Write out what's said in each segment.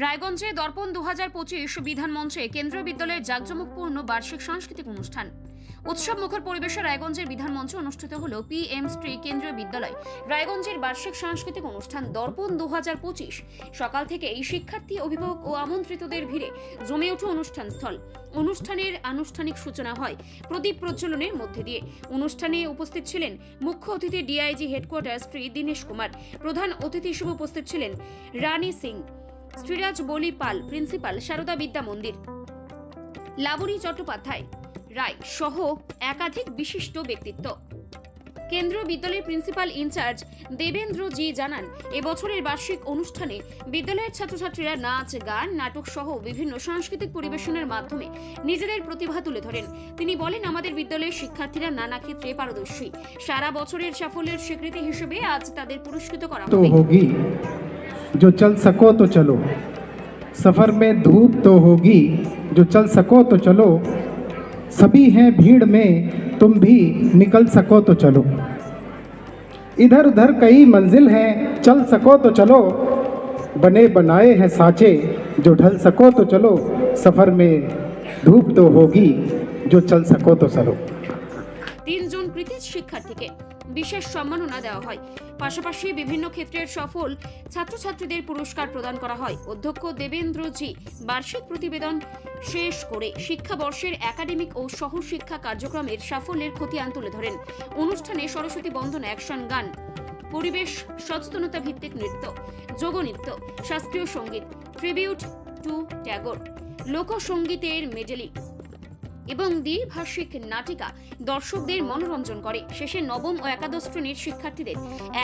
রায়গঞ্জে দর্পণ 2025 বিধান মঞ্চে কেন্দ্রীয় বিদ্যালয়ের জাঁকজমকপূর্ণ বার্ষিক সাংস্কৃতিক অনুষ্ঠান। উৎসব মুখর পরিবেশে রায়গঞ্জের বিধান মঞ্চে অনুষ্ঠিত হল PM স্ট্রি কেন্দ্রীয় বিদ্যালয় রায়গঞ্জের বার্ষিক সাংস্কৃতিক অনুষ্ঠান দর্পণ 2025। সকাল থেকে এই শিক্ষার্থী, অভিভাবক ও আমন্ত্রিতদের ভিড়ে জমে ওঠে অনুষ্ঠান স্থল। অনুষ্ঠানের আনুষ্ঠানিক সূচনা হয় প্রদীপ প্রজ্বলনের মধ্যে দিয়ে। অনুষ্ঠানে উপস্থিত ছিলেন মুখ্য অতিথি DIG হেডকোয়ার্টার শ্রী দীনেশ কুমার। প্রধান অতিথি হিসেবে উপস্থিত ছিলেন রানী সিং, শ্রীরাজ বলি পাল, প্রিন্সিপাল সারদা বিদ্যা মন্দির, লাবণী চট্টোপাধ্যায় রায় সহ একাধিক বিশিষ্ট ব্যক্তিত্ব। কেন্দ্রীয় বিদ্যালয়ের প্রিন্সিপাল ইনচার্জ দেবেন্দ্র জি জানান, এবছরের বার্ষিক অনুষ্ঠানে বিদ্যালয়ের ছাত্রছাত্রীরা নাচ, গান, নাটক সহ বিভিন্ন সাংস্কৃতিক পরিবেশনের মাধ্যমে নিজেদের প্রতিভা তুলে ধরেন। তিনি বলেন, আমাদের বিদ্যালয়ের শিক্ষার্থীরা নানা ক্ষেত্রে পারদর্শী। সারা বছরের সাফল্যের স্বীকৃতি হিসেবে আজ তাদের পুরস্কৃত করা হবে। जो चल सको तो चलो, सफर में धूप तो होगी, जो चल सको तो चलो, सभी हैं भीड़ में, तुम भी निकल सको तो चलो, इधर उधर कई मंजिल हैं, चल सको तो चलो, बने बनाए हैं साँचे, जो ढल सको तो चलो, सफर में धूप तो होगी, जो चल सको तो चलो। 3 জন কৃতি শিক্ষার্থীকে বিশেষ সম্মাননা দেওয়া হয়। পাশাপাশি বিভিন্ন ক্ষেত্রের সফল ছাত্রছাত্রীদের পুরস্কার প্রদান করা হয়। অধ্যক্ষ দেবেন্দ্র জি বার্ষিক প্রতিবেদন শেষ করে শিক্ষাবর্ষের একাডেমিক ও সহশিক্ষা কার্যক্রমের সাফল্যের খতিয়ান তুলে ধরেন। অনুষ্ঠানে সরস্বতী বন্দনা, অ্যাকশন গান, পরিবেশ সচেতনতা ভিত্তিক নৃত্য, যোগনৃত্য, শাস্ত্রীয় সঙ্গীত, ট্রিবিউট টু ট্যাগর, লোকসঙ্গীতের মেডেলি এবং দ্বিভাষিক নাটিকা দর্শকদের মনোরঞ্জন করে। শেষে নবম ও একাদশ শ্রেণীর শিক্ষার্থীদের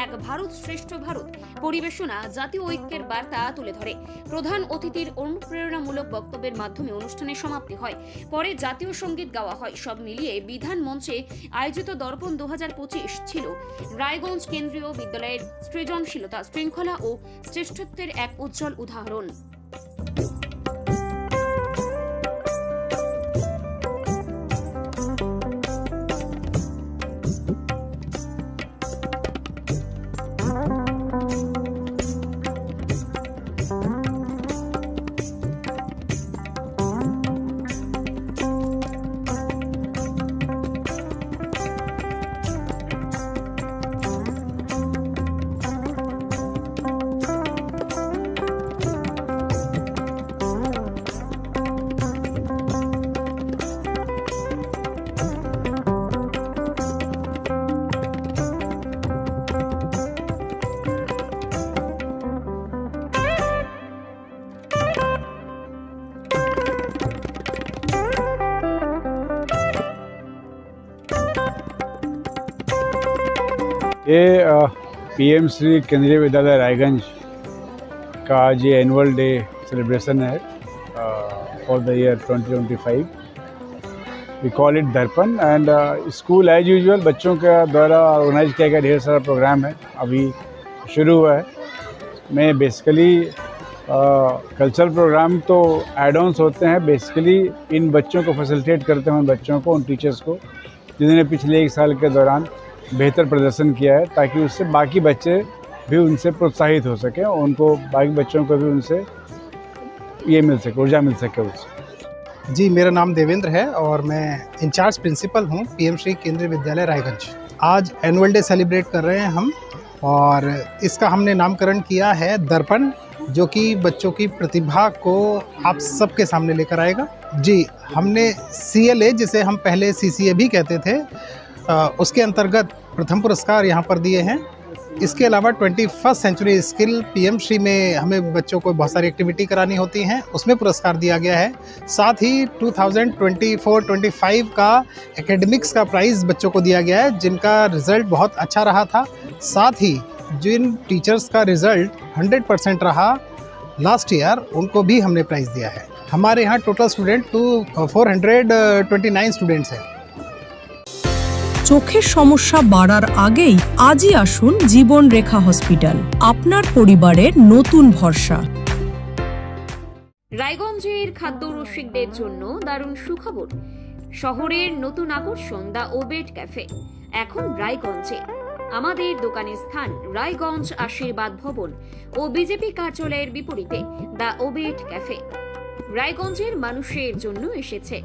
এক ভারত শ্রেষ্ঠ ভারত পরিবেশনা জাতীয় ঐক্যের বার্তা তুলে ধরে। প্রধান অতিথির অনুপ্রেরণামূলক বক্তব্যের মাধ্যমে অনুষ্ঠানের সমাপ্তি হয়। পরে জাতীয় সঙ্গীত গাওয়া হয়। সব মিলিয়ে বিধান মঞ্চে আয়োজিত দর্পণ 2025 ছিল রায়গঞ্জ কেন্দ্রীয় বিদ্যালয়ের সৃজনশীলতা, শৃঙ্খলা ও শ্রেষ্ঠত্বের এক উজ্জ্বল উদাহরণ। ये PM श्री केंद्रीय विद्यालय रायगंज का आज ये एनुअल डे सेलिब्रेशन है for the year 2025। We call it Darpan and school as usual बच्चों के द्वारा ऑर्गेनाइज किया गया ढेर सारा प्रोग्राम है, अभी शुरू हुआ है। मैं बेसिकली कल्चरल प्रोग्राम तो एड ऑन्स होते हैं, बेसिकली इन बच्चों को फैसिलिटेट करते हैं, उन बच्चों को, उन टीचर्स को जिन्होंने पिछले 1 साल के दौरान बेहतर प्रदर्शन किया है, ताकि उससे बाकी बच्चे भी उनसे प्रोत्साहित हो सकें, उनको बाकी बच्चों को भी उनसे ये मिल सके, ऊर्जा मिल सके उससे। जी, मेरा नाम देवेंद्र है और मैं इंचार्ज प्रिंसिपल हूँ PM श्री केंद्रीय विद्यालय रायगंज। आज एनुअल डे सेलिब्रेट कर रहे हैं हम, और इसका हमने नामकरण किया है दर्पण, जो कि बच्चों की प्रतिभा को आप सबके सामने लेकर आएगा। जी, हमने CLA, जिसे हम पहले CCA भी कहते थे, उसके अंतर्गत प्रथम पुरस्कार यहाँ पर दिए हैं। इसके अलावा 21st century skill PM Shri में हमें बच्चों को बहुत सारी एक्टिविटी करानी होती हैं, उसमें पुरस्कार दिया गया है। साथ ही 2024-25 का एकेडमिक्स का प्राइज़ बच्चों को दिया गया है, जिनका रिज़ल्ट बहुत अच्छा रहा था। साथ ही जिन टीचर्स का रिज़ल्ट 100% रहा लास्ट ईयर, उनको भी हमने प्राइज़ दिया है। हमारे यहाँ टोटल स्टूडेंट 429 स्टूडेंट्स हैं। চোখের সমস্যা বাড়ার আগেই আজই আসুন জীবন রেখা হসপিটাল, আপনার পরিবারের নতুন ভরসা। রায়গঞ্জের খাদ্য রসিকদের জন্য দারুণ সুখবর। শহরের নতুন আকর্ষণ দ্য ওবেট ক্যাফে এখন রায়গঞ্জে। আমাদের দোকানের স্থান রায়গঞ্জ আশীর্বাদ ভবন ও বিজেপি কার্যালয়ের বিপরীতে দ্য ওবেট ক্যাফে। রায়গঞ্জের মানুষের জন্য এসেছে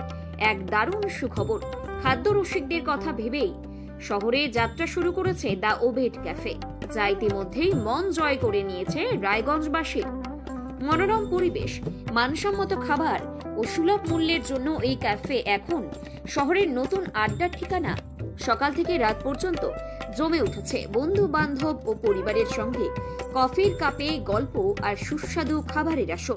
এক দারুণ সুখবর। খাদ্য রসিকদের কথা ভেবেই শহরে যাত্রা শুরু করেছে দ্য ওবেট ক্যাফে, যা ইতিমধ্যেই মন জয় করে নিয়েছে রায়গঞ্জবাসীর। মনোরম পরিবেশ, মানসম্মত খাবার ও সুলভ মূল্যের জন্য এই ক্যাফে এখন শহরের নতুন আড্ডার ঠিকানা। সকাল থেকে রাত পর্যন্ত জমে উঠেছে বন্ধু বান্ধব ও পরিবারের সঙ্গে কফির কাপে গল্প আর সুস্বাদু খাবারের আসর।